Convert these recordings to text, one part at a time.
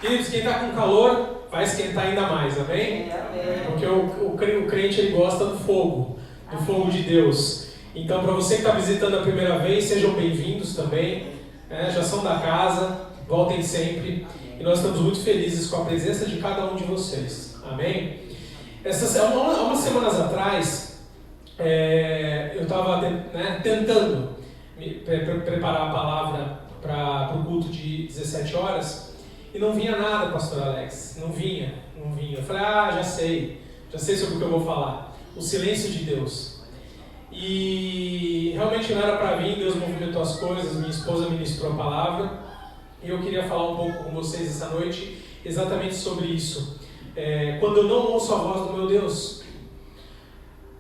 Queridos, quem está com calor vai esquentar ainda mais, amém? Porque o crente ele gosta do fogo de Deus. Então, para você que está visitando a primeira vez, sejam bem-vindos também. Já são da casa, voltem sempre. E nós estamos muito felizes com a presença de cada um de vocês, amém? Umas semanas atrás, eu estava tentando preparar a palavra para o culto de 17 horas. E não vinha nada, pastor Alex, não vinha. Eu falei, já sei sobre o que eu vou falar. O silêncio de Deus. E realmente não era para vir, Deus movimentou as coisas, minha esposa ministrou a palavra. E eu queria falar um pouco com vocês essa noite, exatamente sobre isso. Quando eu não ouço a voz do meu Deus.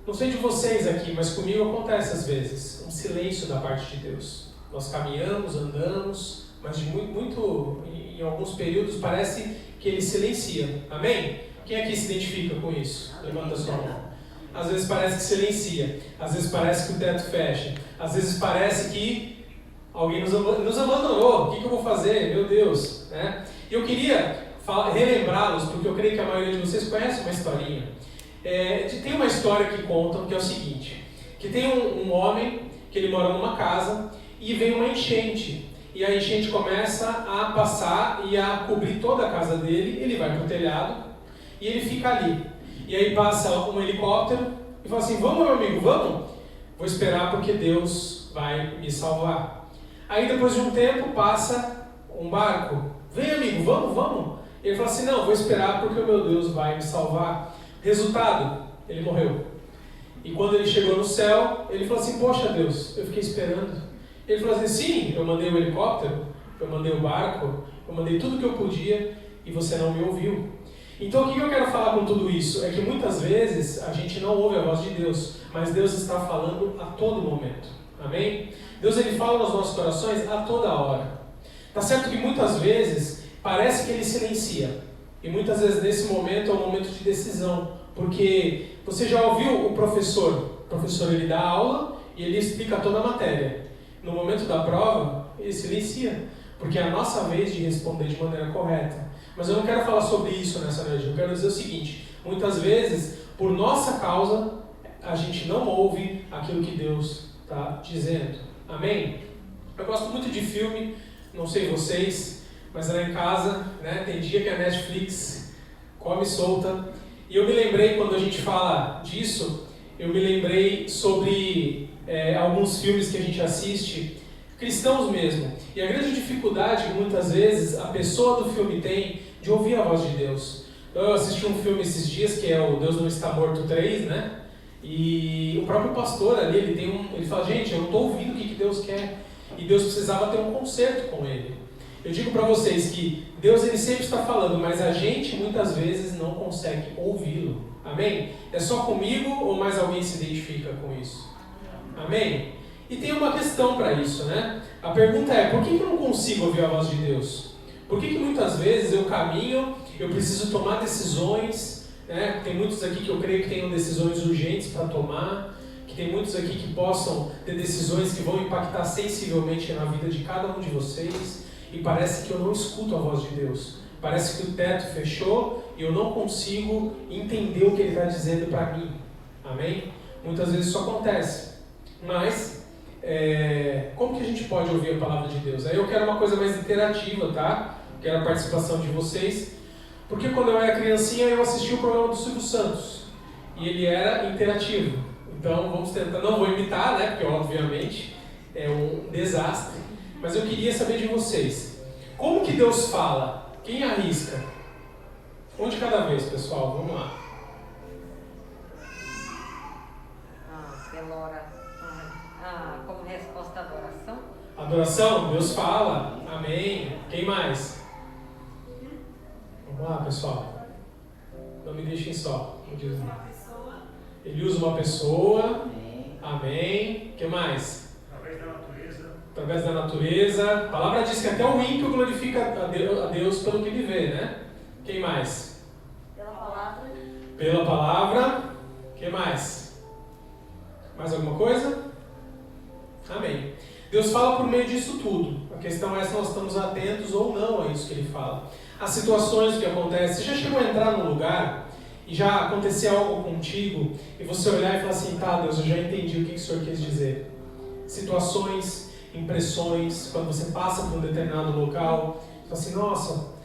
Não sei de vocês aqui, mas comigo acontece às vezes, um silêncio da parte de Deus. Nós caminhamos, andamos, mas em alguns períodos parece que ele silencia. Amém? Quem aqui se identifica com isso? Levanta a sua mão. Às vezes parece que silencia. Às vezes parece que o teto fecha. Às vezes parece que alguém nos abandonou. O que eu vou fazer? Meu Deus. E eu queria relembrá-los, porque eu creio que a maioria de vocês conhece uma historinha. Tem uma história que contam que é o seguinte. Que tem um homem que ele mora numa casa e vem uma enchente. E a enchente começa a passar e a cobrir toda a casa dele. Ele vai para o telhado e ele fica ali. E aí passa um helicóptero e fala assim, vamos meu amigo, vamos? Vou esperar porque Deus vai me salvar. Aí depois de um tempo passa um barco. Vem amigo, vamos? E ele fala assim, não, vou esperar porque o meu Deus vai me salvar. Resultado, ele morreu. E quando ele chegou no céu, ele falou assim, poxa Deus, eu fiquei esperando. Ele falou assim, sim, eu mandei o helicóptero, eu mandei o barco, eu mandei tudo que eu podia e você não me ouviu. Então o que eu quero falar com tudo isso? É que muitas vezes a gente não ouve a voz de Deus, mas Deus está falando a todo momento. Amém? Deus ele fala nos nossos corações a toda hora. Tá certo que muitas vezes parece que ele silencia. E muitas vezes nesse momento é um momento de decisão. Porque você já ouviu o professor? O professor ele dá aula e ele explica toda a matéria. No momento da prova, ele silencia, porque é a nossa vez de responder de maneira correta. Mas eu não quero falar sobre isso nessa noite, eu quero dizer o seguinte, muitas vezes, por nossa causa, a gente não ouve aquilo que Deus está dizendo. Amém? Eu gosto muito de filme, não sei vocês, mas lá em casa, tem dia que a Netflix come solta. E eu me lembrei, quando a gente fala disso, eu me lembrei sobre alguns filmes que a gente assiste, cristãos mesmo. E a grande dificuldade que muitas vezes a pessoa do filme tem de ouvir a voz de Deus. Eu assisti um filme esses dias que é o Deus Não Está Morto 3, E o próprio pastor ali, ele fala, gente, eu não estou ouvindo o que Deus quer. E Deus precisava ter um conserto com ele. Eu digo para vocês que Deus ele sempre está falando, mas a gente muitas vezes não consegue ouvi-lo. Amém? É só comigo ou mais alguém se identifica com isso? Amém? E tem uma questão para isso, A pergunta é, por que eu não consigo ouvir a voz de Deus? Por que muitas vezes eu caminho, eu preciso tomar decisões, Tem muitos aqui que eu creio que tenham decisões urgentes para tomar, que tem muitos aqui que possam ter decisões que vão impactar sensivelmente na vida de cada um de vocês, e parece que eu não escuto a voz de Deus. Parece que o teto fechou e eu não consigo entender o que Ele está dizendo para mim. Amém? Muitas vezes isso acontece. Mas, como que a gente pode ouvir a palavra de Deus? Aí eu quero uma coisa mais interativa, tá? Quero a participação de vocês. Porque quando eu era criancinha, eu assisti o programa do Silvio Santos. E ele era interativo. Então, vamos tentar. Não vou imitar, Porque, obviamente, é um desastre. Mas eu queria saber de vocês. Como que Deus fala? Quem arrisca? Um de cada vez, pessoal. Vamos lá. Como resposta à adoração? Adoração? Deus fala. Amém. Quem mais? Vamos lá, pessoal. Não me deixem só. Ele usa uma pessoa. Amém. O que mais? Através da natureza. A palavra diz que até o ímpio glorifica a Deus pelo que ele vê, Quem mais? Pela palavra. Pela palavra. Quem mais? Mais alguma coisa? Amém. Deus fala por meio disso tudo. A questão é se nós estamos atentos ou não a isso que Ele fala. as situações que acontecem. Você já chegou a entrar num lugar e já aconteceu algo contigo e você olhar e falar assim, tá, Deus, eu já entendi o que o Senhor quis dizer. Situações, impressões, quando você passa por um determinado local, você fala assim, nossa,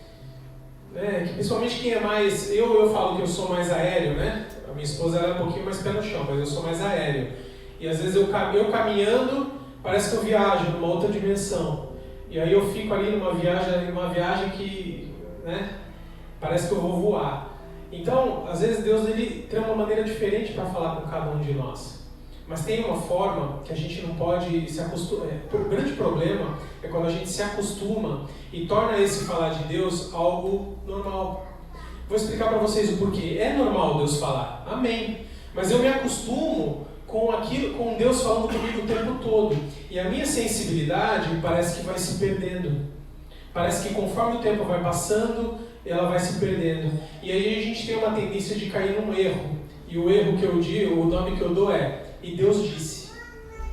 né, que principalmente quem é mais, eu falo que eu sou mais aéreo, né? A minha esposa ela é um pouquinho mais pé no chão, mas eu sou mais aéreo. E às vezes eu caminhando, parece que eu viajo numa outra dimensão. E aí eu fico ali numa viagem que, né, parece que eu vou voar. Então, às vezes Deus ele tem uma maneira diferente para falar com cada um de nós. Mas tem uma forma que a gente não pode se acostumar. O grande problema é quando a gente se acostuma e torna esse falar de Deus algo normal. Vou explicar para vocês o porquê. É normal Deus falar, amém. Mas eu me acostumo com aquilo, com Deus falando comigo o tempo todo. E a minha sensibilidade parece que vai se perdendo. Parece que conforme o tempo vai passando, ela vai se perdendo. E aí a gente tem uma tendência de cair num erro. E o erro que eu digo, o nome que eu dou é, e Deus disse.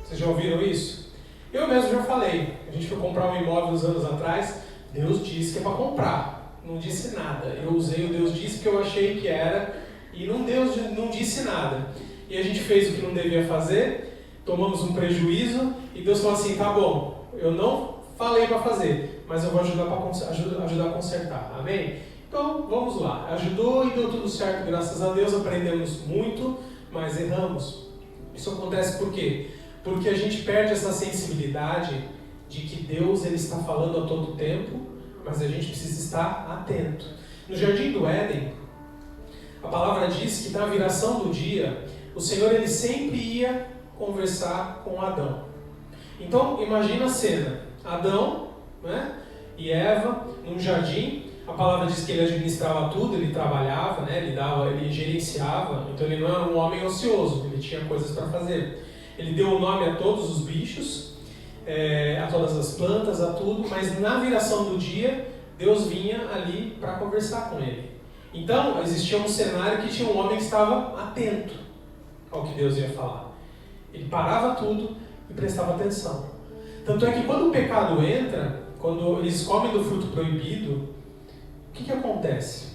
Vocês já ouviram isso? Eu mesmo já falei. A gente foi comprar um imóvel uns anos atrás, Deus disse que é para comprar. Não disse nada. Eu usei o Deus disse porque eu achei que era, e Deus não disse nada. E a gente fez o que não devia fazer, tomamos um prejuízo, e Deus falou assim, tá bom, eu não falei para fazer, mas eu vou ajudar a consertar, amém? Então, vamos lá, ajudou e deu tudo certo, graças a Deus, aprendemos muito, mas erramos. Isso acontece por quê? Porque a gente perde essa sensibilidade de que Deus ele está falando a todo tempo, mas a gente precisa estar atento. No Jardim do Éden, a palavra diz que na viração do dia, o Senhor ele sempre ia conversar com Adão. Então, imagina a cena. Adão, né, e Eva, num jardim. A palavra diz que ele administrava tudo, ele trabalhava, né, ele gerenciava. Então, ele não era um homem ocioso, ele tinha coisas para fazer. Ele deu o nome a todos os bichos, a todas as plantas, a tudo. Mas na viração do dia, Deus vinha ali para conversar com ele. Então, existia um cenário que tinha um homem que estava atento ao que Deus ia falar. Ele parava tudo e prestava atenção. Tanto é que quando o pecado entra, quando eles comem do fruto proibido, o que acontece?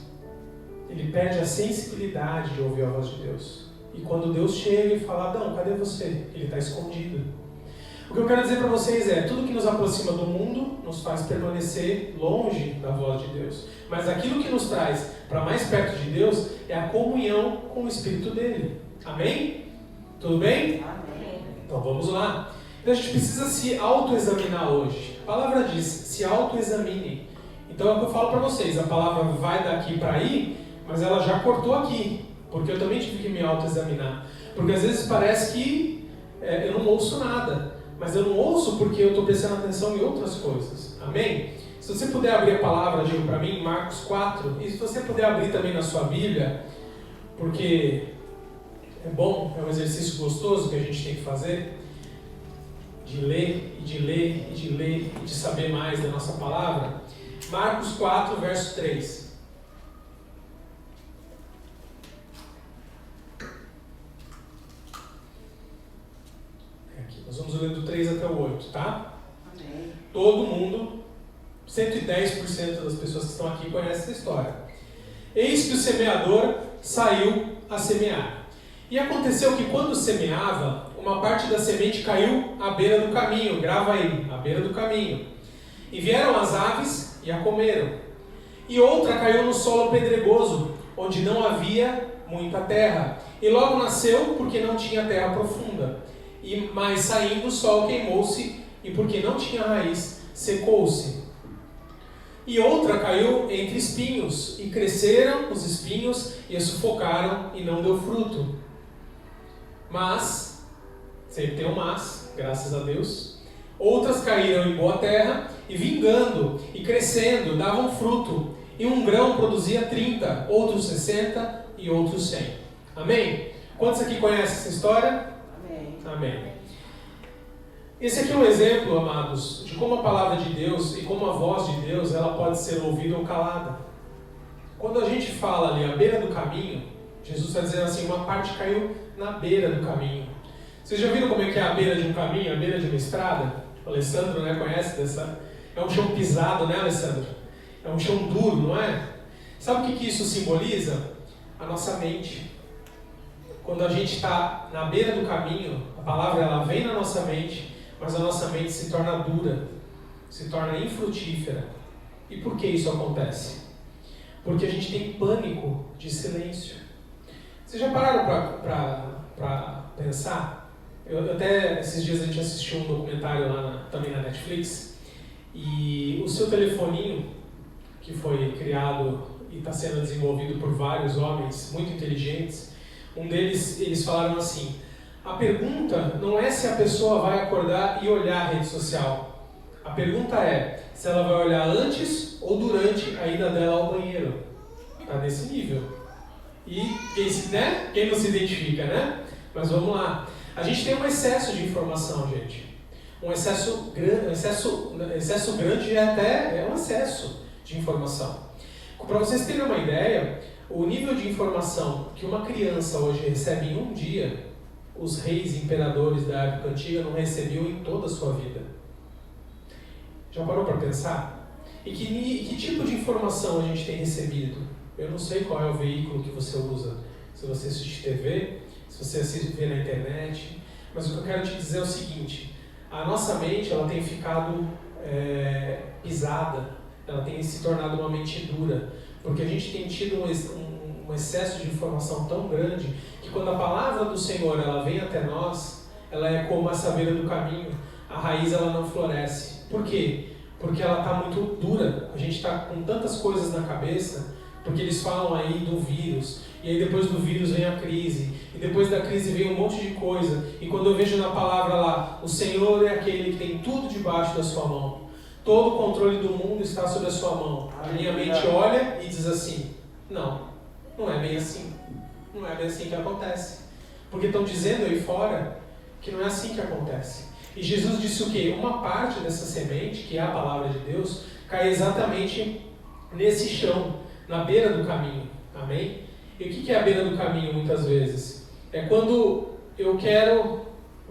Ele perde a sensibilidade de ouvir a voz de Deus. E quando Deus chega e fala, Adão, cadê você? Ele está escondido. O que eu quero dizer para vocês é, tudo que nos aproxima do mundo nos faz permanecer longe da voz de Deus. Mas aquilo que nos traz para mais perto de Deus é a comunhão com o Espírito dele. Amém? Tudo bem? Amém. Então vamos lá. Então a gente precisa se autoexaminar hoje. A palavra diz, se autoexaminem. Então é o que eu falo para vocês, a palavra vai daqui para aí, mas ela já cortou aqui. Porque eu também tive que me autoexaminar. Porque às vezes parece que eu não ouço nada. Mas eu não ouço porque eu estou prestando atenção em outras coisas. Amém? Se você puder abrir a palavra, diga para mim, Marcos 4. E se você puder abrir também na sua Bíblia, porque é bom, é um exercício gostoso que a gente tem que fazer. De ler, e de ler, e de ler, e de saber mais da nossa palavra. Marcos 4, verso 3. Nós vamos ler do 3 até o 8, tá? Amém. Todo mundo, 110% das pessoas que estão aqui conhecem essa história. Eis que o semeador saiu a semear. E aconteceu que quando semeava, uma parte da semente caiu à beira do caminho. Grava aí, à beira do caminho. E vieram as aves e a comeram. E outra caiu no solo pedregoso, onde não havia muita terra. E logo nasceu porque não tinha terra profunda. Mas saindo o sol queimou-se, e porque não tinha raiz, secou-se. E outra caiu entre espinhos, e cresceram os espinhos, e a sufocaram, e não deu fruto. Mas, sempre tem um mas, graças a Deus, outras caíram em boa terra, e vingando, e crescendo, davam fruto, e um grão produzia 30, outros 60, e outros 100. Amém? Quantos aqui conhecem essa história? Amém. Esse aqui é um exemplo, amados, de como a palavra de Deus e como a voz de Deus ela pode ser ouvida ou calada. Quando a gente fala ali à beira do caminho, Jesus está dizendo assim, uma parte caiu na beira do caminho. Vocês já viram como é que é a beira de um caminho, a beira de uma estrada? O Alessandro, né, conhece dessa? É um chão pisado, né, Alessandro? É um chão duro, não é? Sabe o que isso simboliza? A nossa mente. Quando a gente está na beira do caminho, a palavra ela vem na nossa mente, mas a nossa mente se torna dura, se torna infrutífera. E por que isso acontece? Porque a gente tem pânico de silêncio. Vocês já pararam para pensar? Até esses dias a gente assistiu um documentário lá também na Netflix, e o seu telefoninho, que foi criado e está sendo desenvolvido por vários homens muito inteligentes, um deles, eles falaram assim: a pergunta não é se a pessoa vai acordar e olhar a rede social. A pergunta é se ela vai olhar antes ou durante a ida dela ao banheiro. Está nesse nível. E quem não se identifica, né? Mas vamos lá. A gente tem um excesso de informação, gente. Um excesso grande é um excesso de informação. Para vocês terem uma ideia, o nível de informação que uma criança hoje recebe em um dia, os reis e imperadores da época antiga não recebiam em toda a sua vida. Já parou para pensar? E que tipo de informação a gente tem recebido? Eu não sei qual é o veículo que você usa. Se você assiste TV, se você vê na internet. Mas o que eu quero te dizer é o seguinte: a nossa mente ela tem ficado pisada, ela tem se tornado uma mente dura, porque a gente tem tido um excesso de informação tão grande que quando a palavra do Senhor ela vem até nós, ela é como essa beira do caminho, a raiz ela não floresce. Por quê? Porque ela está muito dura, a gente está com tantas coisas na cabeça, porque eles falam aí do vírus, e aí depois do vírus vem a crise, e depois da crise vem um monte de coisa, e quando eu vejo na palavra lá, o Senhor é aquele que tem tudo debaixo da sua mão, todo o controle do mundo está sob a sua mão. A minha mente olha e diz assim: não é bem assim, não é bem assim que acontece, porque estão dizendo aí fora que não é assim que acontece. E Jesus disse o quê? Uma parte dessa semente, que é a palavra de Deus, cai exatamente nesse chão, na beira do caminho. Amém? E o que é a beira do caminho muitas vezes? É quando eu quero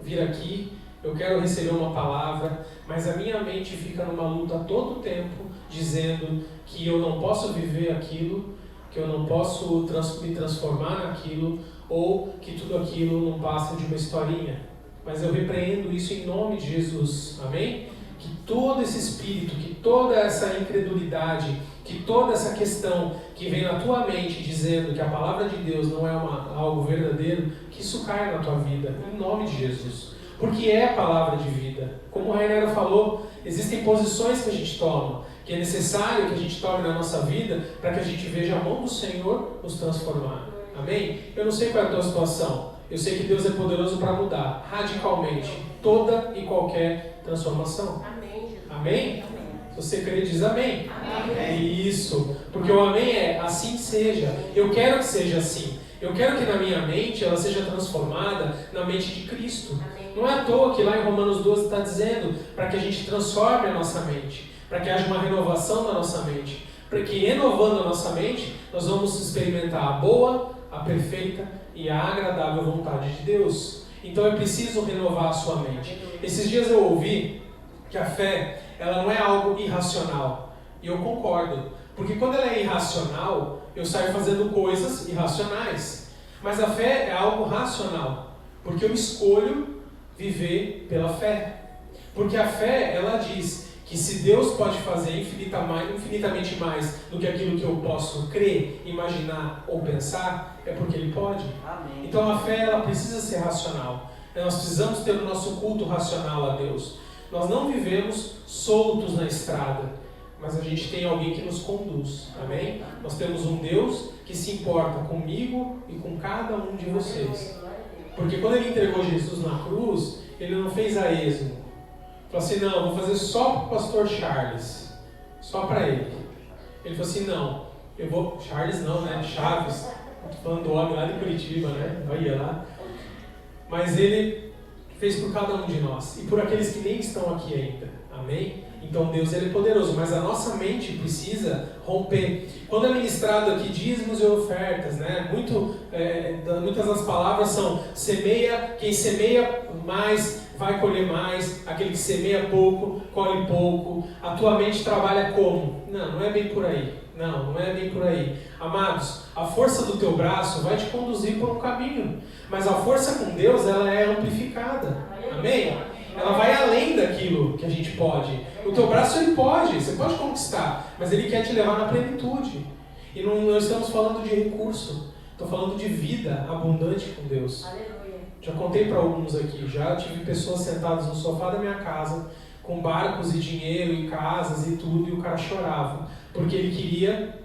vir aqui, eu quero receber uma palavra, mas a minha mente fica numa luta todo o tempo, dizendo que eu não posso viver aquilo, que eu não posso me transformar naquilo, ou que tudo aquilo não passa de uma historinha. Mas eu repreendo isso em nome de Jesus. Amém? Que todo esse espírito, que toda essa incredulidade, que toda essa questão que vem na tua mente dizendo que a palavra de Deus não é algo verdadeiro, que isso caia na tua vida, em nome de Jesus. Porque é a palavra de vida. Como o Rainero falou, existem posições que a gente toma, que é necessário que a gente tome na nossa vida para que a gente veja a mão do Senhor nos transformar. Amém? Eu não sei qual é a tua situação. Eu sei que Deus é poderoso para mudar radicalmente toda e qualquer transformação. Amém. Amém? Se você crê, diz amém. Amém. Isso. Porque o amém é assim seja. Eu quero que seja assim. Eu quero que na minha mente ela seja transformada na mente de Cristo. Amém. Não é à toa que lá em Romanos 12 está dizendo para que a gente transforme a nossa mente, para que haja uma renovação da nossa mente, para que renovando a nossa mente nós vamos experimentar a boa, a perfeita e a agradável vontade de Deus. Então é preciso renovar a sua mente. Esses dias eu ouvi que a fé ela não é algo irracional, e eu concordo, porque quando ela é irracional eu saio fazendo coisas irracionais, mas a fé é algo racional, porque eu escolho viver pela fé, porque a fé ela diz que se Deus pode fazer infinitamente mais do que aquilo que eu posso crer, imaginar ou pensar, é porque Ele pode. Amém. Então a fé ela precisa ser racional. Nós precisamos ter o nosso culto racional a Deus. Nós não vivemos soltos na estrada, mas a gente tem alguém que nos conduz. Amém? Nós temos um Deus que se importa comigo e com cada um de vocês. Porque quando Ele entregou Jesus na cruz, Ele não fez a esmo. Falou assim: não, vou fazer só para o pastor Charles, só para ele. Ele falou assim: não, eu vou... Charles não, né? Chaves. Estou falando do homem lá de Curitiba, né? Olha lá. Mas ele fez por cada um de nós. E por aqueles que nem estão aqui ainda. Amém? Então Deus ele é poderoso. Mas a nossa mente precisa romper. Quando é ministrado aqui dízimos e ofertas, né? Muitas das palavras são: semeia, quem semeia mais vai colher mais, aquele que semeia pouco, colhe pouco. A tua mente trabalha como? Não é bem por aí. Não é bem por aí. Amados, a força do teu braço vai te conduzir por um caminho, mas a força com Deus, ela é amplificada. Amém? Ela vai além daquilo que a gente pode. O teu braço, ele pode, você pode conquistar, mas ele quer te levar na plenitude. E não estamos falando de recurso, estou falando de vida abundante com Deus. Já contei para alguns aqui, já tive pessoas sentadas no sofá da minha casa, com barcos e dinheiro e casas e tudo, e o cara chorava, porque ele queria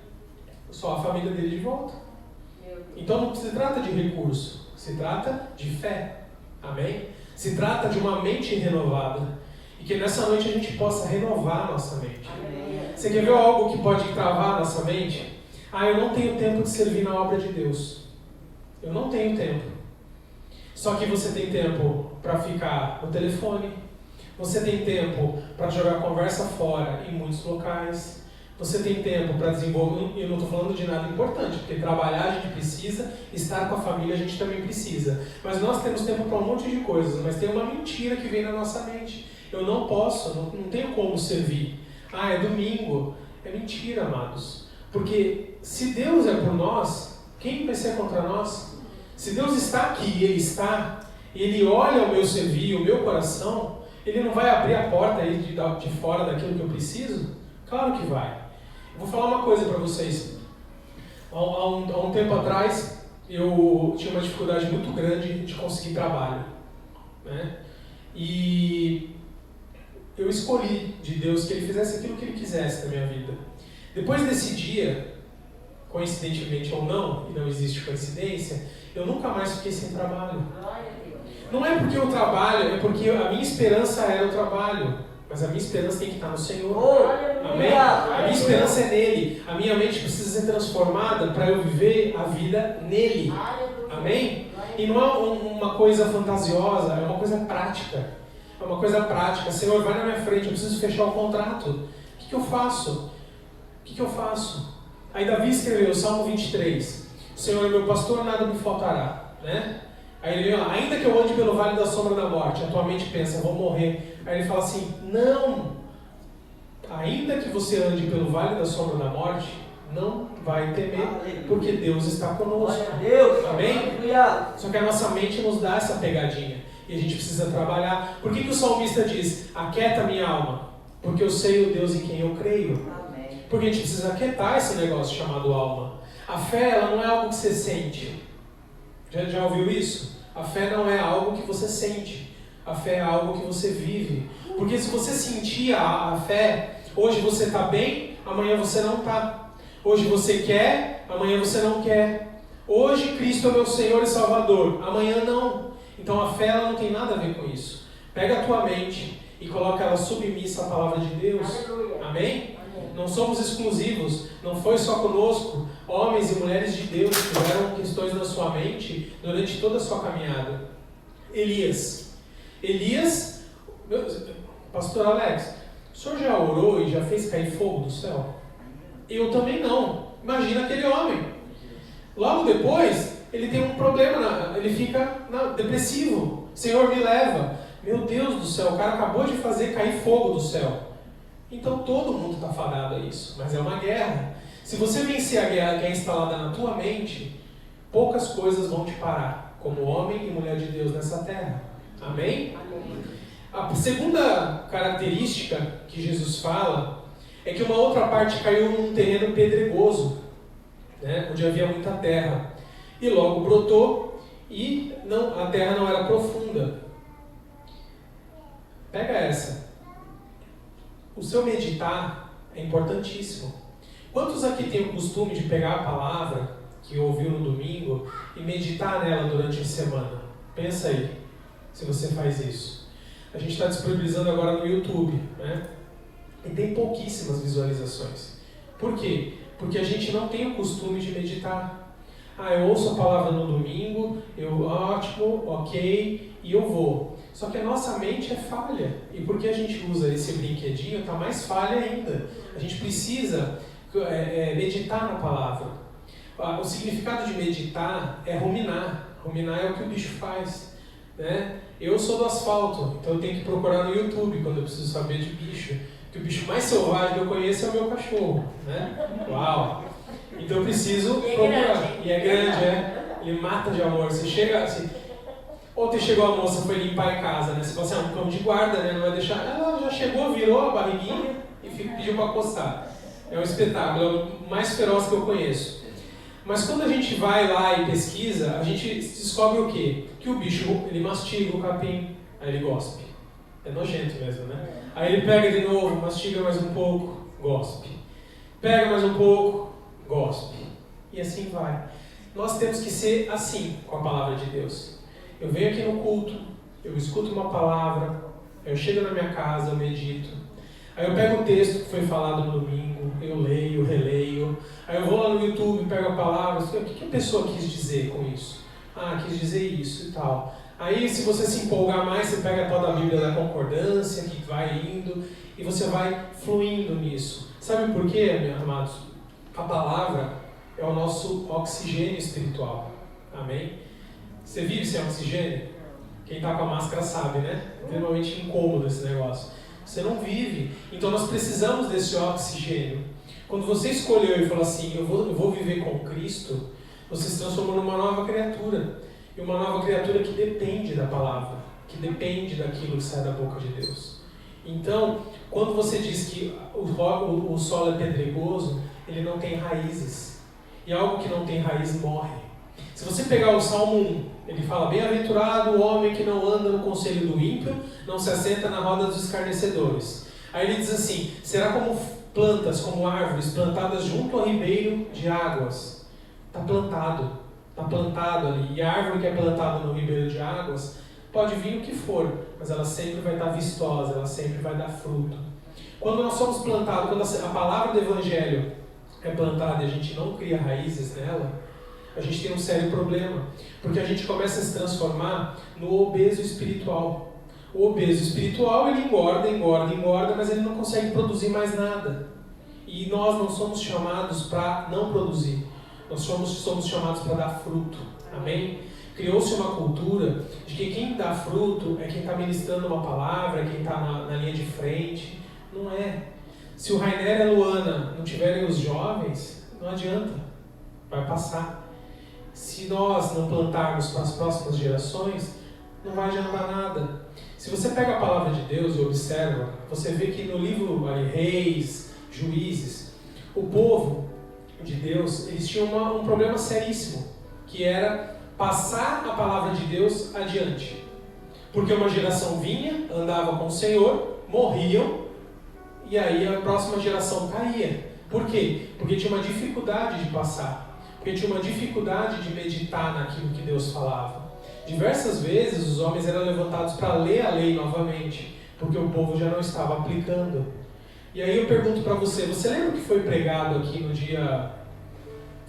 só a família dele de volta. Então não se trata de recurso, se trata de fé. Amém? Se trata de uma mente renovada. E que nessa noite a gente possa renovar a nossa mente. Amém. Você quer ver algo que pode travar a nossa mente? Eu não tenho tempo de servir na obra de Deus. Eu não tenho tempo. Só que você tem tempo para ficar no telefone. Você tem tempo para jogar conversa fora em muitos locais. Você tem tempo para desenvolver, eu não estou falando de nada importante, porque trabalhar a gente precisa, estar com a família a gente também precisa. Mas nós temos tempo para um monte de coisas, mas tem uma mentira que vem na nossa mente. Eu não posso, não tenho como servir. É domingo. É mentira, amados. Porque se Deus é por nós, quem vai ser contra nós? Se Deus está aqui e Ele está, e Ele olha o meu servir, o meu coração, Ele não vai abrir a porta aí de fora daquilo que eu preciso? Claro que vai. Vou falar uma coisa para vocês. Há um tempo atrás, eu tinha uma dificuldade muito grande de conseguir trabalho. Né? E eu escolhi de Deus que Ele fizesse aquilo que Ele quisesse na minha vida. Depois desse dia, coincidentemente ou não, e não existe coincidência, eu nunca mais fiquei sem trabalho. Não é porque eu trabalho, é porque a minha esperança era o trabalho. Mas a minha esperança tem que estar no Senhor. Amém? A minha esperança é nele. A minha mente precisa ser transformada para eu viver a vida nele. Amém? E não é uma coisa fantasiosa, é uma coisa prática. É uma coisa prática. Senhor, vai na minha frente, eu preciso fechar o contrato. O que eu faço? O que eu faço? Aí Davi escreveu, Salmo 23. Senhor é meu pastor, nada me faltará. Né? Aí ele fala, ainda que eu ande pelo vale da sombra da morte, a tua mente pensa, vou morrer. Aí ele fala assim, não, ainda que você ande pelo vale da sombra da morte, não vai temer, porque Deus está conosco. Amém? Só que a nossa mente nos dá essa pegadinha, e a gente precisa trabalhar. Por que o salmista diz, aquieta minha alma? Porque eu sei o Deus em quem eu creio. Porque a gente precisa aquietar esse negócio chamado alma. A fé, ela não é algo que você sente. Já ouviu isso? A fé não é algo que você sente. A fé é algo que você vive. Porque se você sentir a fé, hoje você está bem, amanhã você não está. Hoje você quer, amanhã você não quer. Hoje Cristo é meu Senhor e Salvador, amanhã não. Então a fé ela não tem nada a ver com isso. Pega a tua mente e coloca ela submissa à palavra de Deus. Amém? Não somos exclusivos, não foi só conosco. Homens e mulheres de Deus tiveram questões na sua mente durante toda a sua caminhada. Elias, pastor Alex, o senhor já orou e já fez cair fogo do céu? Eu também não. Imagina aquele homem. Logo depois, ele tem um problema, ele fica depressivo. Senhor, me leva. Meu Deus do céu, o cara acabou de fazer cair fogo do céu. Então todo mundo está fadado a isso, mas é uma guerra. Se você vencer a guerra que é instalada na tua mente, poucas coisas vão te parar, como homem e mulher de Deus nessa terra. Amém? Amém. A segunda característica que Jesus fala é que uma outra parte caiu num terreno pedregoso, né, onde havia muita terra, e logo brotou e a terra não era profunda. Pega essa. O seu meditar é importantíssimo. Quantos aqui têm o costume de pegar a palavra que ouviu no domingo e meditar nela durante a semana? Pensa aí, se você faz isso. A gente está disponibilizando agora no YouTube, né? E tem pouquíssimas visualizações. Por quê? Porque a gente não tem o costume de meditar. Eu ouço a palavra no domingo, ótimo, ok, e eu vou. Só que a nossa mente é falha. E porque a gente usa esse brinquedinho, está mais falha ainda. A gente precisa meditar na palavra. O significado de meditar é ruminar. Ruminar é o que o bicho faz. Né? Eu sou do asfalto, então eu tenho que procurar no YouTube quando eu preciso saber de bicho. Que o bicho mais selvagem que eu conheço é o meu cachorro, né? Uau! Então eu preciso procurar. E é grande, Ele mata de amor. Você chega assim... Ontem chegou a moça, foi limpar em casa, né? Você fala assim, é um cão de guarda, né? Não vai deixar... Ela já chegou, virou a barriguinha e pediu para coçar. É um espetáculo, é o mais feroz que eu conheço. Mas quando a gente vai lá e pesquisa, a gente descobre o quê? Que o bicho, ele mastiga o capim, aí ele gospe. É nojento mesmo, né? Aí ele pega de novo, mastiga mais um pouco, gospe. Pega mais um pouco, gospe. E assim vai. Nós temos que ser assim com a palavra de Deus. Eu venho aqui no culto, eu escuto uma palavra, eu chego na minha casa, eu medito. Aí eu pego o texto que foi falado no domingo, eu leio, releio. Aí eu vou lá no YouTube, pego a palavra, o que a pessoa quis dizer com isso? Ah, quis dizer isso e tal. Aí se você se empolgar mais, você pega a tal da Bíblia da Concordância, que vai indo, e você vai fluindo nisso. Sabe por quê, meus amados? A palavra é o nosso oxigênio espiritual. Amém? Você vive sem oxigênio? Quem está com a máscara sabe, né? É extremamente incômodo esse negócio. Você não vive. Então nós precisamos desse oxigênio. Quando você escolheu e falou assim, eu vou viver com Cristo, você se transformou numa nova criatura. E uma nova criatura que depende da palavra, que depende daquilo que sai da boca de Deus. Então, quando você diz que o solo é pedregoso, ele não tem raízes. E algo que não tem raiz morre. Se você pegar o Salmo 1, ele fala, bem-aventurado o homem que não anda no conselho do ímpio, não se assenta na roda dos escarnecedores. Aí ele diz assim, será como plantas, como árvores plantadas junto ao ribeiro de águas. Está plantado ali. E a árvore que é plantada no ribeiro de águas, pode vir o que for, mas ela sempre vai estar vistosa, ela sempre vai dar fruto. Quando nós somos plantados, quando a palavra do Evangelho é plantada e a gente não cria raízes nela, a gente tem um sério problema, porque a gente começa a se transformar no obeso espiritual. O obeso espiritual, ele engorda, mas ele não consegue produzir mais nada. E nós não somos chamados para não produzir. Nós somos chamados para dar fruto. Amém? Criou-se uma cultura de que quem dá fruto é quem está ministrando uma palavra, é quem está na linha de frente. Não é. Se o Rainer e a Luana não tiverem os jovens, não adianta. Vai passar. Se nós não plantarmos para as próximas gerações, não vai adiantar nada. Se você pega a palavra de Deus e observa, você vê que no livro Reis, Juízes, o povo de Deus, eles tinham um problema seríssimo, que era passar a palavra de Deus adiante. Porque uma geração vinha, andava com o Senhor, morriam, e aí a próxima geração caía. Por quê? Porque tinha uma dificuldade de passar. Porque tinha uma dificuldade de meditar naquilo que Deus falava. Diversas vezes os homens eram levantados para ler a lei novamente, porque o povo já não estava aplicando. E aí eu pergunto para você, você lembra o que foi pregado aqui no dia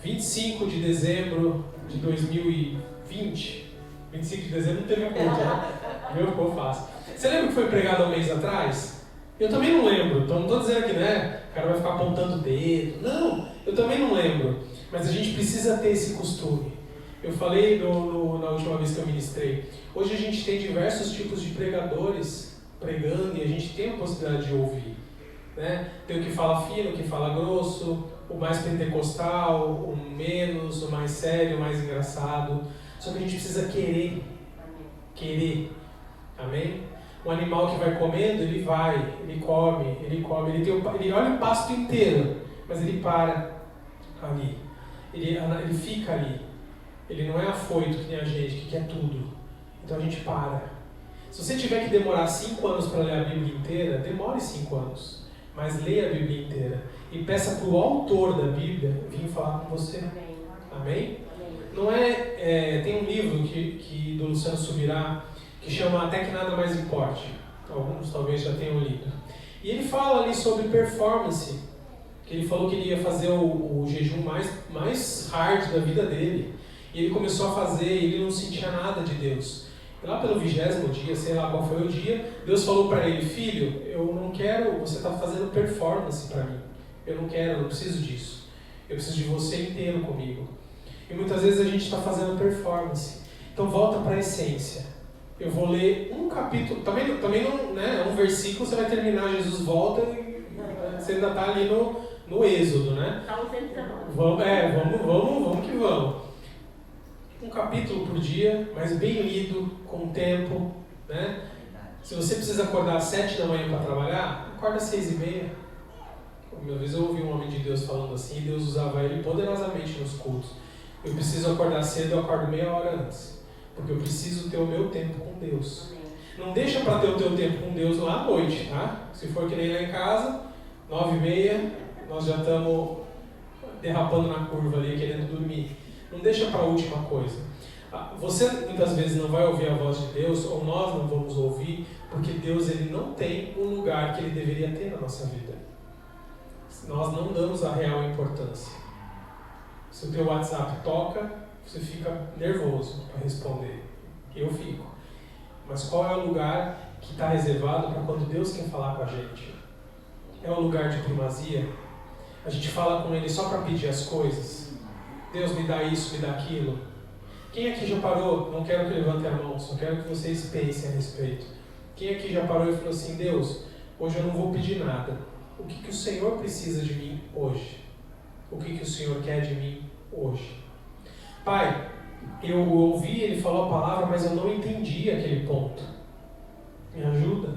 25 de dezembro de 2020? 25 de dezembro não teve culto, né? Meu, ficou fácil. Você lembra o que foi pregado há um mês atrás? Eu também não lembro, então não estou dizendo aqui, né? O cara vai ficar apontando o dedo. Não, eu também não lembro. Mas a gente precisa ter esse costume. Eu falei na última vez que eu ministrei. Hoje a gente tem diversos tipos de pregadores pregando e a gente tem a possibilidade de ouvir. Né? Tem o que fala fino, o que fala grosso, o mais pentecostal, o menos, o mais sério, o mais engraçado. Só que a gente precisa querer. Querer. Amém? Um animal que vai comendo, ele vai, ele come, ele olha o pasto inteiro, mas ele para ali. Ele fica ali. Ele não é afoito que nem a gente, que quer tudo. Então a gente para. Se você tiver que demorar 5 anos para ler a Bíblia inteira, demore 5 anos. Mas leia a Bíblia inteira. E peça para o autor da Bíblia vir falar com você. Amém? Não tem um livro do Luciano Subirá que chama Até que Nada Mais Importe. Alguns talvez já tenham lido. E ele fala ali sobre performance. Que ele falou que ele ia fazer o jejum mais hard da vida dele. E ele começou a fazer e ele não sentia nada de Deus. E lá pelo 20º dia, sei lá qual foi o dia, Deus falou para ele, filho, eu não quero, você está fazendo performance para mim. Eu não preciso disso. Eu preciso de você inteiro comigo. E muitas vezes a gente está fazendo performance. Então volta para a essência. eu vou ler um capítulo, também não, né, um versículo você vai terminar, Jesus volta e você ainda está ali no Êxodo, né? Vamos que vamos. Um capítulo por dia, mas bem lido, com tempo, né? Se você precisa acordar às 7 da manhã para trabalhar, acorda às 6:30. Uma vez eu ouvi um homem de Deus falando assim, e Deus usava ele poderosamente nos cultos. Eu preciso acordar cedo, eu acordo meia hora antes. Porque eu preciso ter o meu tempo com Deus. Não deixa para ter o teu tempo com Deus lá à noite, tá? Se for que nem lá em casa, 9:30, nós já estamos derrapando na curva ali, querendo dormir. Não deixa para a última coisa. Você muitas vezes não vai ouvir a voz de Deus, ou nós não vamos ouvir, porque Deus ele não tem o lugar que ele deveria ter na nossa vida. Nós não damos a real importância. Se o teu WhatsApp toca, você fica nervoso para responder. Eu fico. Mas qual é o lugar que está reservado para quando Deus quer falar com a gente? É um lugar de primazia? A gente fala com Ele só para pedir as coisas? Deus me dá isso, me dá aquilo? Quem aqui já parou? Não quero que levante a mão, só quero que vocês pensem a respeito. Quem aqui já parou e falou assim, Deus, hoje eu não vou pedir nada. O que o Senhor precisa de mim hoje? O que o Senhor quer de mim hoje? Pai, eu ouvi, Ele falou a palavra, mas eu não entendi aquele ponto. Me ajuda,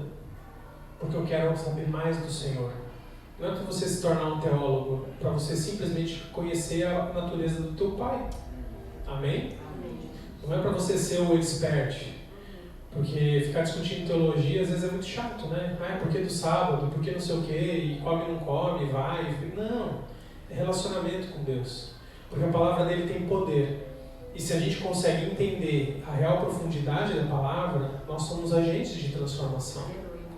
porque eu quero saber mais do Senhor. Não é para você se tornar um teólogo, para você simplesmente conhecer a natureza do teu Pai. Amém? Não é para você ser o expert, porque ficar discutindo teologia às vezes é muito chato, né? Ah, por que do sábado, por que não sei o quê, e come não come, vai. Não, é relacionamento com Deus, porque a palavra dele tem poder. E se a gente consegue entender a real profundidade da palavra, nós somos agentes de transformação.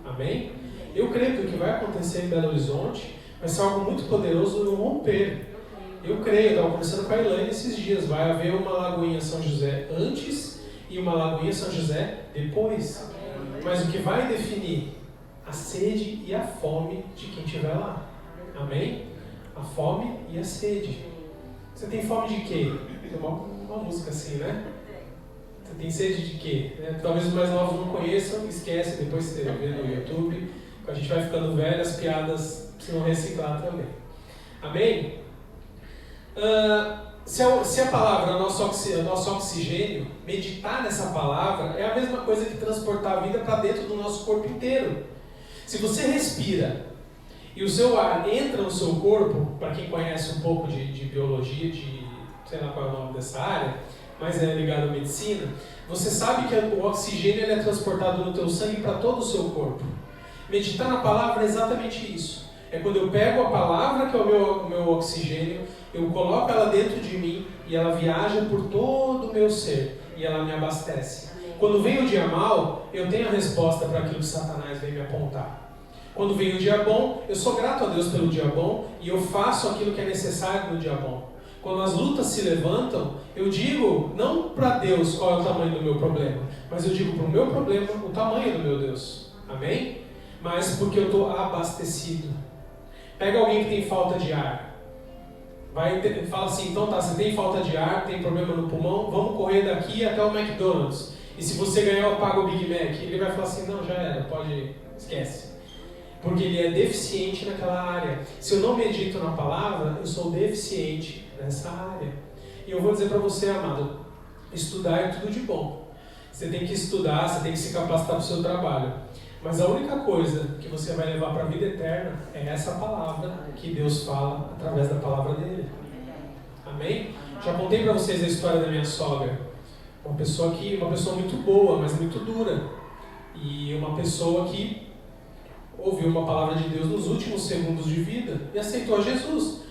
Amém? Eu creio que o que vai acontecer em Belo Horizonte vai ser algo muito poderoso no romper. Eu creio, estava conversando com a Elaine esses dias, vai haver uma Lagoinha São José antes e uma Lagoinha São José depois. Mas o que vai definir? A sede e a fome de quem estiver lá. Amém? A fome e a sede. Você tem fome de quê? Tem uma música assim, né? Você tem sede de quê? Talvez os mais novos não conheçam, esquece, depois você vê no YouTube. A gente vai ficando velho, as piadas precisam reciclar também. Amém? Se a palavra é o nosso oxigênio, meditar nessa palavra é a mesma coisa que transportar a vida para dentro do nosso corpo inteiro. Se você respira e o seu ar entra no seu corpo, para quem conhece um pouco de biologia, sei lá qual é o nome dessa área, mas é ligado à medicina, você sabe que o oxigênio ele é transportado no teu sangue para todo o seu corpo. Meditar na palavra é exatamente isso. É quando eu pego a palavra, que é o meu oxigênio, eu coloco ela dentro de mim e ela viaja por todo o meu ser e ela me abastece. Quando vem o dia mau, eu tenho a resposta para aquilo que Satanás vem me apontar. Quando vem o dia bom, eu sou grato a Deus pelo dia bom e eu faço aquilo que é necessário no dia bom. Quando as lutas se levantam, eu digo não para Deus qual é o tamanho do meu problema, mas eu digo para o meu problema o tamanho do meu Deus. Amém? Mas porque eu estou abastecido. Pega alguém que tem falta de ar. Fala assim, então tá, você tem falta de ar, tem problema no pulmão, vamos correr daqui até o McDonald's. E se você ganhar, eu pago o Big Mac. Ele vai falar assim, não, já era, esquece. Porque ele é deficiente naquela área. Se eu não medito na palavra, eu sou deficiente nessa área. E eu vou dizer para você, amado, estudar é tudo de bom. Você tem que estudar, você tem que se capacitar para o seu trabalho. Mas a única coisa que você vai levar para a vida eterna é essa palavra que Deus fala através da palavra dele. Amém? Já contei para vocês a história da minha sogra. Uma pessoa muito boa, mas muito dura. E uma pessoa que ouviu uma palavra de Deus nos últimos segundos de vida e aceitou Jesus.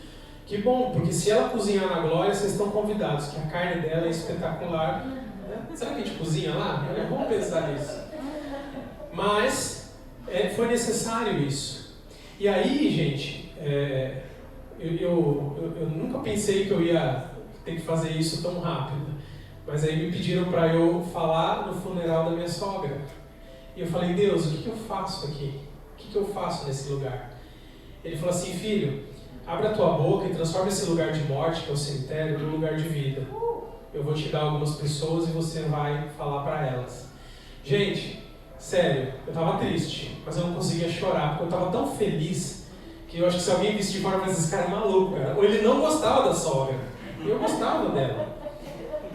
Que bom, porque se ela cozinhar na glória, vocês estão convidados, que a carne dela é espetacular. Né? Será que a gente cozinha lá? Vamos pensar nisso. Mas foi necessário isso. E aí, gente, eu nunca pensei que eu ia ter que fazer isso tão rápido. Mas aí me pediram para eu falar no funeral da minha sogra. E eu falei, Deus, o que eu faço aqui? O que eu faço nesse lugar? Ele falou assim, filho, abre a tua boca e transforma esse lugar de morte, que é o cemitério, num lugar de vida. Eu vou te dar algumas pessoas e você vai falar para elas. Gente, sério, eu tava triste, mas eu não conseguia chorar, porque eu tava tão feliz que eu acho que se alguém visse de fora, mas esse cara é maluco, cara. Ou ele não gostava da sogra, e eu gostava dela.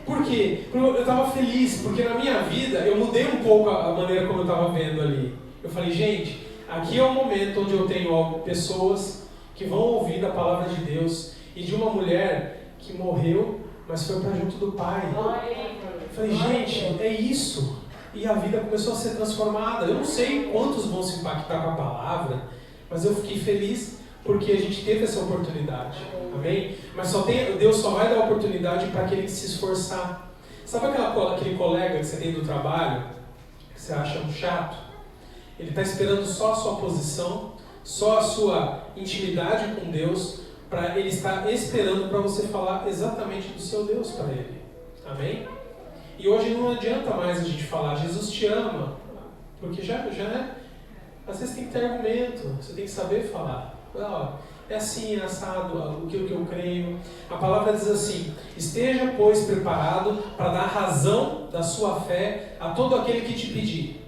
Por quê? Porque eu estava feliz, porque na minha vida eu mudei um pouco a maneira como eu estava vendo ali. Eu falei, gente, aqui é o momento onde eu tenho pessoas que vão ouvir da palavra de Deus e de uma mulher que morreu, mas foi para junto do Pai. Eu falei, gente, é isso. E a vida começou a ser transformada. Eu não sei quantos vão se impactar com a palavra, mas eu fiquei feliz porque a gente teve essa oportunidade. Amém? Mas Deus só vai dar oportunidade para aquele que se esforçar. Sabe aquele colega que você tem do trabalho, que você acha um chato? Ele está esperando só a sua posição, só a sua intimidade com Deus, para ele estar esperando para você falar exatamente do seu Deus para ele. Amém? E hoje não adianta mais a gente falar, Jesus te ama, porque já é. Às vezes tem que ter argumento, você tem que saber falar. É assim, é assado, aquilo que eu creio. A palavra diz assim: esteja, pois, preparado para dar razão da sua fé a todo aquele que te pedir.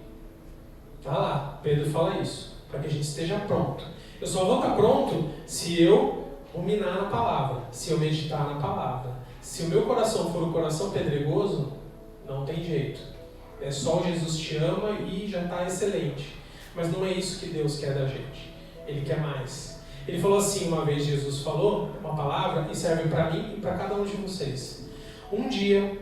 Tá lá, Pedro fala isso, para que a gente esteja pronto. Eu só vou estar pronto se eu ruminar na palavra, se eu meditar na palavra. Se o meu coração for um coração pedregoso, não tem jeito. É só o Jesus te ama e já está excelente. Mas não é isso que Deus quer da gente. Ele quer mais. Ele falou assim, uma vez Jesus falou uma palavra e serve para mim e para cada um de vocês. Um dia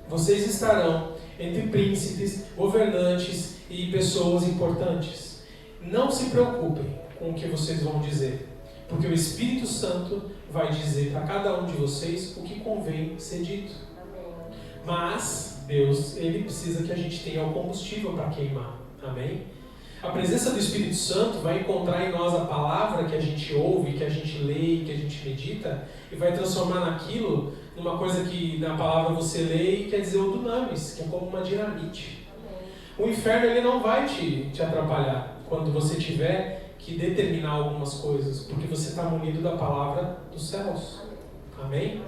vocês estarão entre príncipes, governantes e pessoas importantes. Não se preocupem com o que vocês vão dizer, porque o Espírito Santo vai dizer para cada um de vocês o que convém ser dito. Mas Deus, Ele precisa que a gente tenha o combustível para queimar. Amém? A presença do Espírito Santo vai encontrar em nós a palavra que a gente ouve, que a gente lê, que a gente medita, e vai transformar naquilo numa coisa que na palavra você lê e quer dizer o dunamis, que é como uma dinamite. O inferno ele não vai te atrapalhar quando você tiver que determinar algumas coisas, porque você está munido da palavra dos céus. Amém?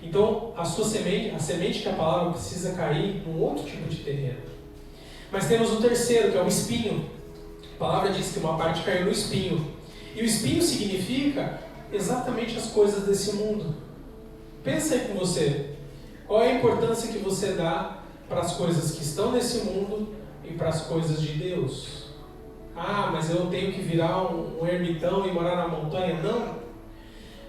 Então, a sua semente, a semente que a palavra precisa cair num outro tipo de terreno. Mas temos o terceiro, que é o espinho. A palavra diz que uma parte caiu no espinho. E o espinho significa exatamente as coisas desse mundo. Pensa aí com você. Qual é a importância que você dá para as coisas que estão nesse mundo e para as coisas de Deus? Ah, mas eu tenho que virar um ermitão e morar na montanha? Não.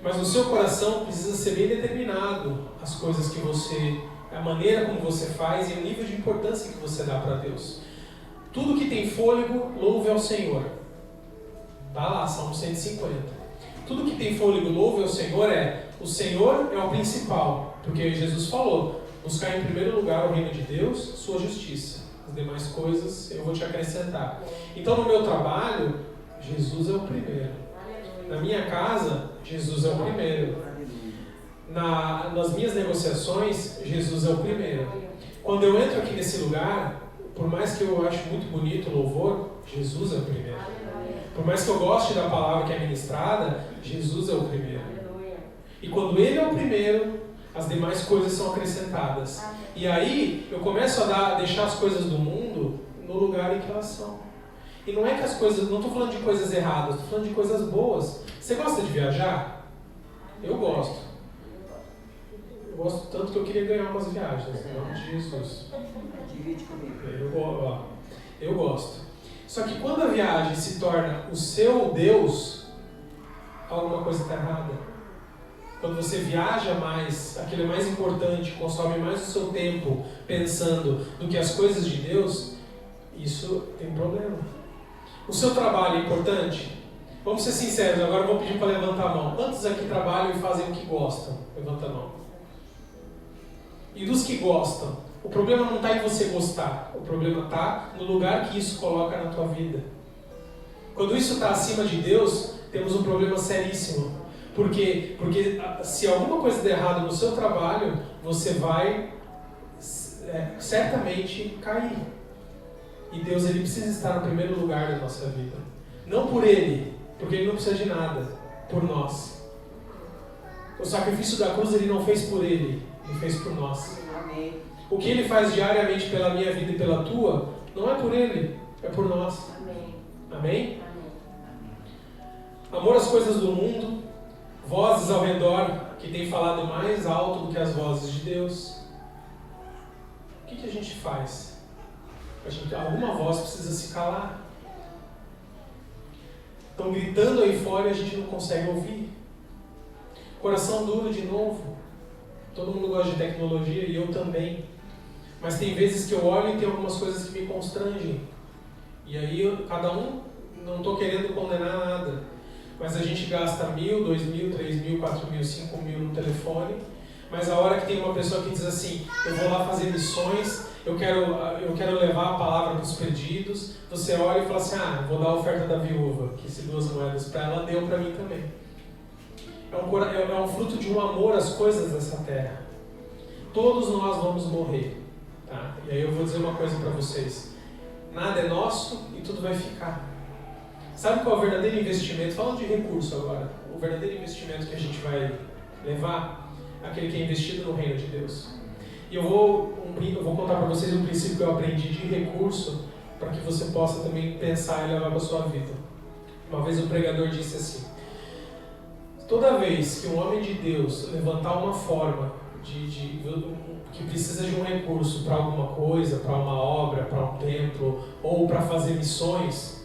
Mas o seu coração precisa ser bem determinado. As coisas que você... a maneira como você faz e o nível de importância que você dá para Deus. Tudo que tem fôlego, louve ao Senhor. Tá lá, Salmo 150. Tudo que tem fôlego, louve ao Senhor o Senhor é o principal. Porque Jesus falou, buscar em primeiro lugar o reino de Deus, sua justiça. As demais coisas eu vou te acrescentar. Então no meu trabalho, Jesus é o primeiro. Na minha casa, Jesus é o primeiro. Nas minhas negociações, Jesus é o primeiro. Quando eu entro aqui nesse lugar, por mais que eu ache muito bonito o louvor, Jesus é o primeiro. Por mais que eu goste da palavra que é ministrada, Jesus é o primeiro. E quando Ele é o primeiro, as demais coisas são acrescentadas. E aí eu começo a deixar as coisas do mundo no lugar em que elas são. E não é que as coisas, não estou falando de coisas erradas, estou falando de coisas boas. Você gosta de viajar? Eu gosto. Eu gosto tanto que eu queria ganhar umas viagens, em nome de Jesus. Divide comigo. Eu gosto. Só que quando a viagem se torna o seu Deus, alguma coisa está errada. Quando você viaja mais, aquilo é mais importante, consome mais o seu tempo pensando do que as coisas de Deus, isso tem problema. O seu trabalho é importante? Vamos ser sinceros, agora eu vou pedir para levantar a mão. Quantos aqui trabalham e fazem o que gostam? Levanta a mão. E dos que gostam, o problema não está em você gostar, o problema está no lugar que isso coloca na tua vida. Quando isso está acima de Deus, temos um problema seríssimo. Porque se alguma coisa der errado no seu trabalho, você vai certamente cair. E Deus ele precisa estar no primeiro lugar da nossa vida. Não por Ele, porque Ele não precisa de nada, por nós. O sacrifício da cruz Ele não fez por Ele, Ele fez por nós. Amém. O que Ele faz diariamente pela minha vida e pela tua, Não é por ele, é por nós. Amém. Amém? Amor às coisas do mundo, vozes ao redor que têm falado mais alto do que as vozes de Deus. O que a gente faz? Alguma voz precisa se calar. Estão gritando aí fora e a gente não consegue ouvir. Coração duro de novo. Todo mundo gosta de tecnologia e eu também. Mas tem vezes que eu olho e tem algumas coisas que me constrangem. E aí cada um, não estou querendo condenar nada. Mas a gente gasta 1.000, 2.000, 3.000, 4.000, 5.000 no telefone. Mas a hora que tem uma pessoa que diz assim, eu vou lá fazer missões, eu quero levar a palavra para os perdidos, você olha e fala assim, vou dar a oferta da viúva, que se 2 moedas para ela, deu para mim também. É um fruto de um amor às coisas dessa terra. Todos nós vamos morrer. Tá? E aí eu vou dizer uma coisa para vocês. Nada é nosso e tudo vai ficar. Sabe qual é o verdadeiro investimento? Falando de recurso agora. O verdadeiro investimento que a gente vai levar, aquele que é investido no reino de Deus. E eu vou contar para vocês um princípio que eu aprendi de recurso, para que você possa também pensar e levar para a sua vida. Uma vez o pregador disse assim, toda vez que um homem de Deus levantar uma forma que precisa de um recurso para alguma coisa, para uma obra, para um templo, ou para fazer missões,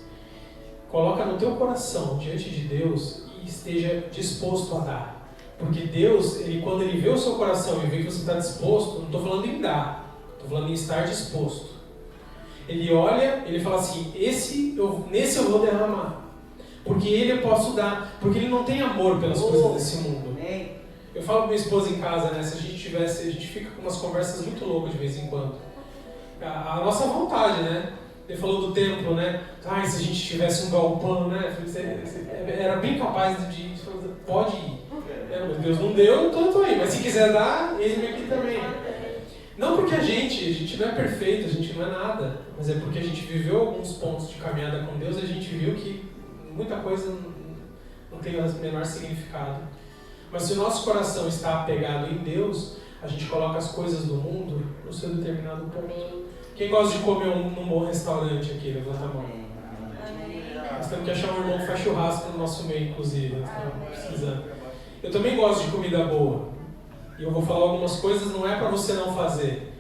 coloca no teu coração diante de Deus e esteja disposto a dar. Porque Deus, quando Ele vê o seu coração e vê que você está disposto, não estou falando em dar, estou falando em estar disposto. Ele olha, Ele fala assim, nesse eu vou derramar. Porque Ele eu posso dar, porque Ele não tem amor pelas coisas desse mundo. Eu falo com minha esposa em casa, né? Se a gente fica com umas conversas muito loucas de vez em quando. A nossa vontade, né? Ele falou do templo, né? Se a gente tivesse um galpão, né? Era bem capaz de pode ir. Deus não deu, então eu estou aí. Mas se quiser dar, eis-me aqui também. Não porque a gente não é perfeito, a gente não é nada. Mas é porque a gente viveu alguns pontos de caminhada com Deus e a gente viu que muita coisa não tem o menor significado. Mas se o nosso coração está apegado em Deus, a gente coloca as coisas do mundo no seu determinado ponto. Quem gosta de comer num bom restaurante aqui? Levanta a mão. Nós temos que achar um irmão que faz churrasco no nosso meio, inclusive. Precisando. Eu também gosto de comida boa. E eu vou falar algumas coisas, não é para você não fazer.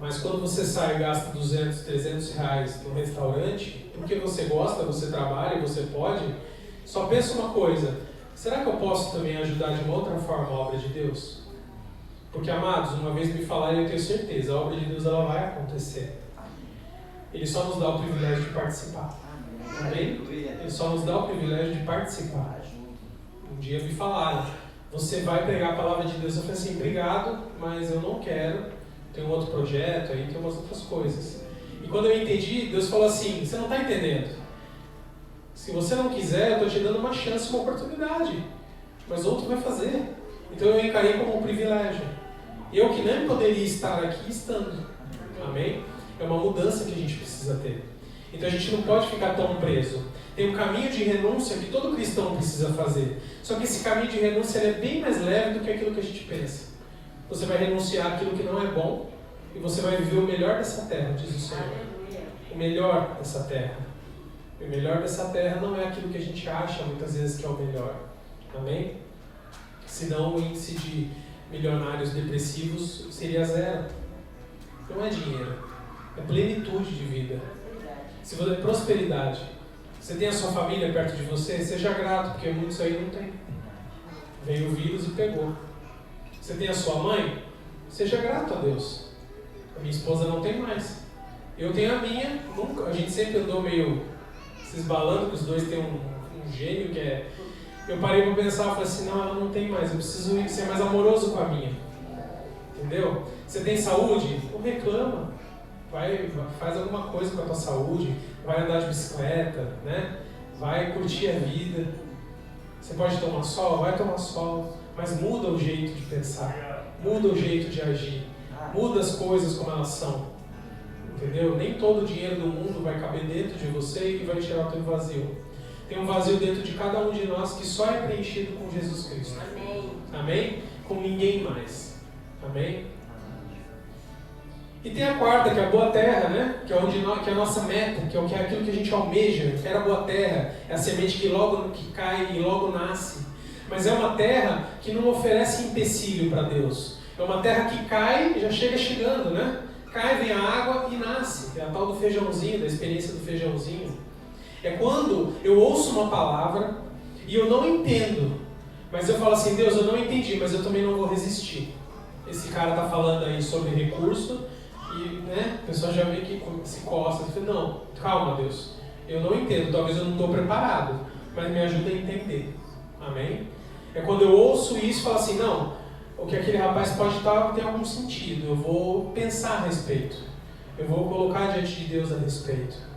Mas quando você sai e gasta 200, 300 reais no restaurante, porque você gosta, você trabalha, você pode, só pensa uma coisa. Será que eu posso também ajudar de uma outra forma a obra de Deus? Porque, amados, uma vez me falaram, eu tenho certeza, a obra de Deus ela vai acontecer. Ele só nos dá o privilégio de participar. Amém? Ele só nos dá o privilégio de participar. Um dia me falaram, você vai pregar a palavra de Deus. Eu falei assim, obrigado, mas eu não quero. Tem um outro projeto, aí tem umas outras coisas. E quando eu entendi, Deus falou assim, você não está entendendo. Se você não quiser, eu estou te dando uma chance, uma oportunidade. Mas outro vai fazer. Então eu encarei como um privilégio. Eu que nem poderia estar aqui estando. Amém? É uma mudança que a gente precisa ter. Então a gente não pode ficar tão preso. Tem um caminho de renúncia que todo cristão precisa fazer. Só que esse caminho de renúncia é bem mais leve do que aquilo que a gente pensa. Você vai renunciar àquilo que não é bom e você vai viver o melhor dessa terra, diz o Senhor. O melhor dessa terra. O melhor dessa terra não é aquilo que a gente acha muitas vezes que é o melhor. Amém? Senão o índice de milionários depressivos seria 0. Não é dinheiro. É plenitude de vida. Se você tem prosperidade, você tem a sua família perto de você, seja grato, porque muitos aí não tem. Veio o vírus e pegou. Você tem a sua mãe, seja grato a Deus. A minha esposa não tem mais. Eu tenho a minha, nunca. A gente sempre andou meio se esbalando, que os dois têm um gênio que é... Eu parei para pensar e falei assim, não, ela não tem mais, eu preciso ser mais amoroso com a minha. Entendeu? Você tem saúde? Não reclama. Faz alguma coisa com a tua saúde, vai andar de bicicleta, né? Vai curtir a vida. Você pode tomar sol? Vai tomar sol. Mas muda o jeito de pensar, muda o jeito de agir, muda as coisas como elas são. Entendeu? Nem todo o dinheiro do mundo vai caber dentro de você e vai tirar o teu vazio. Tem um vazio dentro de cada um de nós que só é preenchido com Jesus Cristo. Amém? Amém? Com ninguém mais. Amém? E tem a quarta, que é a boa terra, né? Que é que é a nossa meta, que é aquilo que a gente almeja, que era a boa terra. É a semente que cai e logo nasce. Mas é uma terra que não oferece empecilho para Deus. É uma terra que cai e já chega chegando, né? Cai, vem a água e nasce. É a tal do feijãozinho, da experiência do feijãozinho. É quando eu ouço uma palavra e eu não entendo, mas eu falo assim, Deus, eu não entendi, mas eu também não vou resistir. Esse cara está falando aí sobre recurso e, né, a pessoa já meio que se coça. Não, calma, Deus, eu não entendo, talvez eu não estou preparado, mas me ajuda a entender. Amém? É quando eu ouço isso e falo assim, não, o que aquele rapaz pode estar tem algum sentido, eu vou pensar a respeito, eu vou colocar diante de Deus a respeito.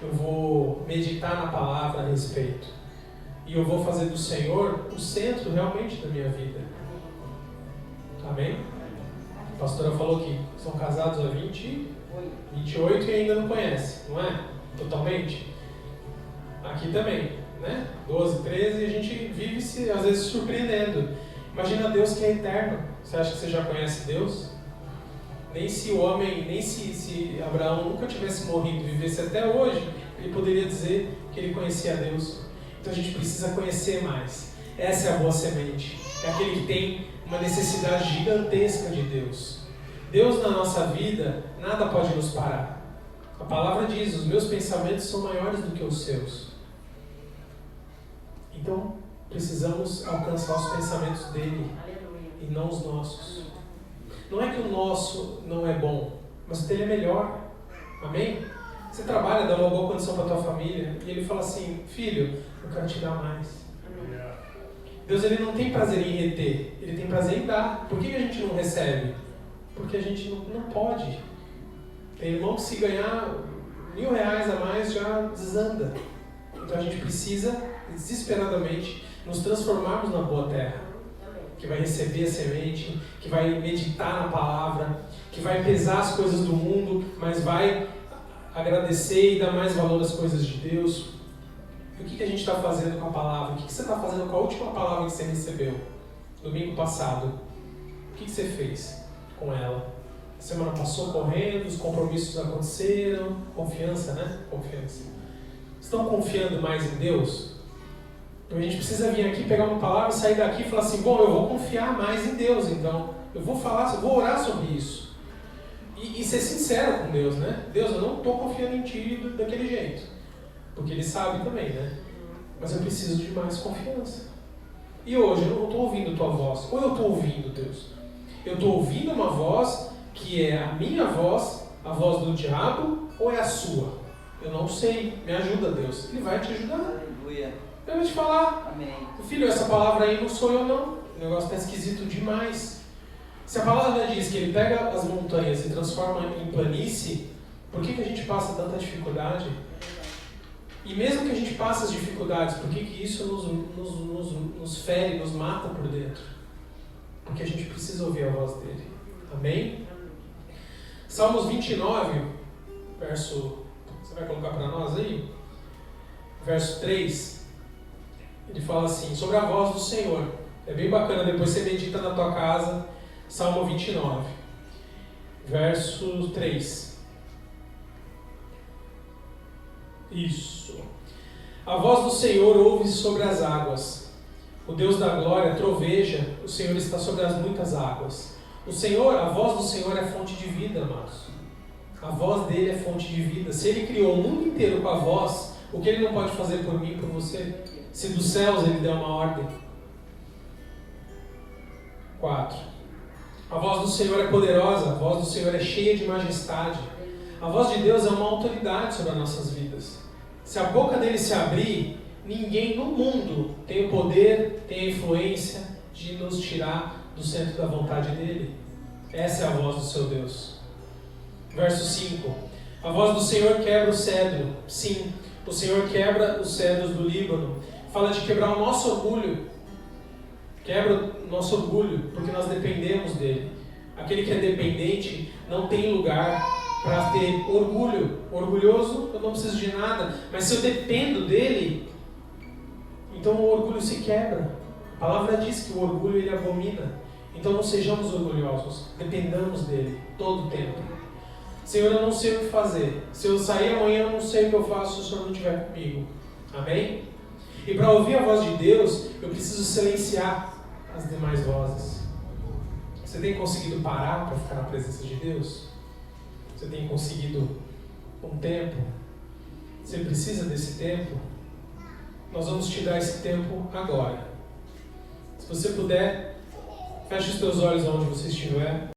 Eu vou meditar na palavra a respeito. E eu vou fazer do Senhor o centro realmente da minha vida. Amém? A pastora falou que são casados há 28 e ainda não conhece, não é? Totalmente? Aqui também, né? 12, 13 e a gente vive às vezes surpreendendo. Imagina Deus que é eterno. Você acha que você já conhece Deus? Nem se Abraão nunca tivesse morrido e vivesse até hoje, ele poderia dizer que ele conhecia Deus. Então a gente precisa conhecer mais. Essa é a boa semente. É aquele que tem uma necessidade gigantesca de Deus. Deus na nossa vida, nada pode nos parar. A palavra diz, os meus pensamentos são maiores do que os seus. Então precisamos alcançar os pensamentos dele e não os nossos. Não é que o nosso não é bom, mas o dele é melhor. Amém? Você trabalha, dá uma boa condição para a tua família, e ele fala assim, filho, eu quero te dar mais. Deus ele não tem prazer em reter, ele tem prazer em dar. Por que a gente não recebe? Porque a gente não pode. Tem irmão que se ganhar R$1.000 a mais já desanda. Então a gente precisa desesperadamente nos transformarmos na boa terra. Que vai receber a semente, que vai meditar na palavra, que vai pesar as coisas do mundo, mas vai agradecer e dar mais valor às coisas de Deus. E o que a gente está fazendo com a palavra? O que você está fazendo com a última palavra que você recebeu? Domingo passado. O que você fez com ela? A semana passou correndo, os compromissos aconteceram. Confiança, né? Confiança. Estão confiando mais em Deus? Então a gente precisa vir aqui, pegar uma palavra, sair daqui e falar assim, bom, eu vou confiar mais em Deus, então. Eu vou orar sobre isso. E ser sincero com Deus, né? Deus, eu não estou confiando em Ti daquele jeito. Porque Ele sabe também, né? Mas eu preciso de mais confiança. E hoje eu não estou ouvindo Tua voz. Ou eu estou ouvindo, Deus? Eu estou ouvindo uma voz que é a minha voz, a voz do diabo, ou é a sua? Eu não sei. Me ajuda, Deus. Ele vai te ajudar. Aleluia. Eu vou te falar. Amém. Filho, essa palavra aí não sou eu não. O negócio está esquisito demais. Se a palavra diz que Ele pega as montanhas e transforma em planície, por que a gente passa tanta dificuldade? E mesmo que a gente passe as dificuldades, por que isso nos fere, nos mata por dentro? Porque a gente precisa ouvir a voz dele. Amém? Salmos 29, verso... Você vai colocar para nós aí? Verso 3. Ele fala assim, sobre a voz do Senhor. É bem bacana, depois você medita na tua casa. Salmo 29, verso 3. Isso. A voz do Senhor ouve-se sobre as águas. O Deus da glória troveja, o Senhor está sobre as muitas águas. A voz do Senhor é fonte de vida, amados. A voz dele é fonte de vida. Se ele criou o mundo inteiro com a voz, o que ele não pode fazer por mim e por você? Se dos céus ele der uma ordem. 4. A voz do Senhor é poderosa, a voz do Senhor é cheia de majestade. A voz de Deus é uma autoridade sobre as nossas vidas. Se a boca dele se abrir, ninguém no mundo tem o poder, tem a influência de nos tirar do centro da vontade dele. Essa é a voz do seu Deus. Verso 5. A voz do Senhor quebra o cedro. Sim, o Senhor quebra os cedros do Líbano. Fala de quebrar o nosso orgulho. Quebra o nosso orgulho, porque nós dependemos dele. Aquele que é dependente não tem lugar para ter orgulho. Orgulhoso, eu não preciso de nada. Mas se eu dependo dele, então o orgulho se quebra. A palavra diz que o orgulho ele abomina. Então não sejamos orgulhosos, dependamos dele todo o tempo. Senhor, eu não sei o que fazer. Se eu sair amanhã, eu não sei o que eu faço se o Senhor não estiver comigo. Amém? E para ouvir a voz de Deus, eu preciso silenciar as demais vozes. Você tem conseguido parar para ficar na presença de Deus? Você tem conseguido um tempo? Você precisa desse tempo? Nós vamos te dar esse tempo agora. Se você puder, feche os teus olhos onde você estiver.